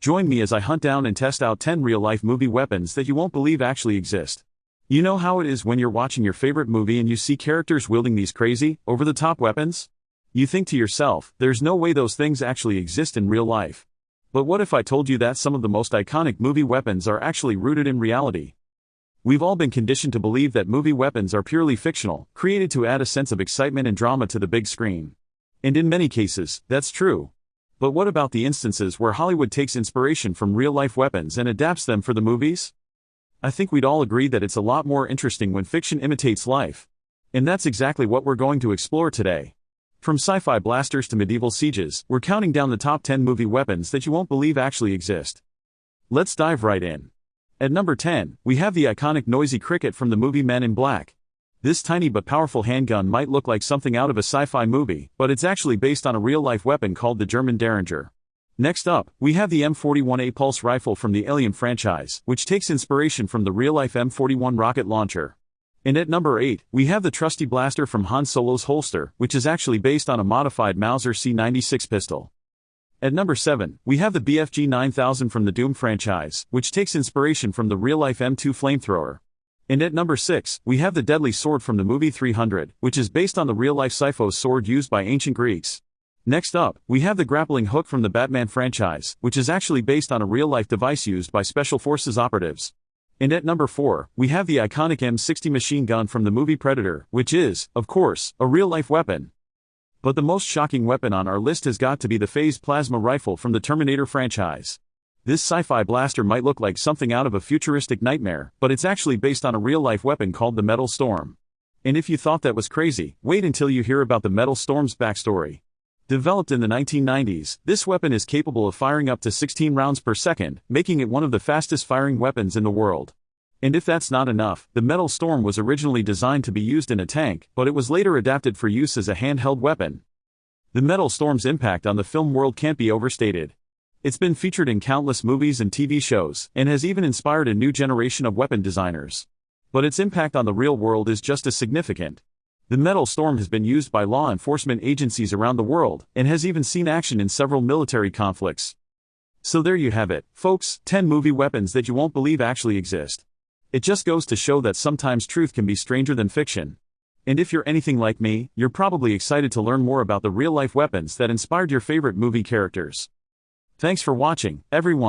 Join me as I hunt down and test out 10 real-life movie weapons that you won't believe actually exist. You know how it is when you're watching your favorite movie and you see characters wielding these crazy, over-the-top weapons? You think to yourself, there's no way those things actually exist in real life. But what if I told you that some of the most iconic movie weapons are actually rooted in reality? We've all been conditioned to believe that movie weapons are purely fictional, created to add a sense of excitement and drama to the big screen. And in many cases, that's true. But what about the instances where Hollywood takes inspiration from real-life weapons and adapts them for the movies? I think we'd all agree that it's a lot more interesting when fiction imitates life. And that's exactly what we're going to explore today. From sci-fi blasters to medieval sieges, we're counting down the top 10 movie weapons that you won't believe actually exist. Let's dive right in. At number 10, we have the iconic noisy cricket from the movie Men in Black. This tiny but powerful handgun might look like something out of a sci-fi movie, but it's actually based on a real-life weapon called the German Derringer. Next up, we have the M41A pulse rifle from the Alien franchise, which takes inspiration from the real-life M41 rocket launcher. And at number 8, we have the trusty blaster from Han Solo's holster, which is actually based on a modified Mauser C96 pistol. At number 7, we have the BFG 9000 from the Doom franchise, which takes inspiration from the real-life M2 flamethrower. And at number 6, we have the deadly sword from the movie 300, which is based on the real-life Sipho's sword used by ancient Greeks. Next up, we have the grappling hook from the Batman franchise, which is actually based on a real-life device used by Special Forces operatives. And at number 4, we have the iconic M60 machine gun from the movie Predator, which is, of course, a real-life weapon. But the most shocking weapon on our list has got to be the phased plasma rifle from the Terminator franchise. This sci-fi blaster might look like something out of a futuristic nightmare, but it's actually based on a real-life weapon called the Metal Storm. And if you thought that was crazy, wait until you hear about the Metal Storm's backstory. Developed in the 1990s, this weapon is capable of firing up to 16 rounds per second, making it one of the fastest-firing weapons in the world. And if that's not enough, the Metal Storm was originally designed to be used in a tank, but it was later adapted for use as a handheld weapon. The Metal Storm's impact on the film world can't be overstated. It's been featured in countless movies and TV shows, and has even inspired a new generation of weapon designers. But its impact on the real world is just as significant. The Metal Storm has been used by law enforcement agencies around the world, and has even seen action in several military conflicts. So there you have it, folks, 10 movie weapons that you won't believe actually exist. It just goes to show that sometimes truth can be stranger than fiction. And if you're anything like me, you're probably excited to learn more about the real-life weapons that inspired your favorite movie characters. Thanks for watching, everyone.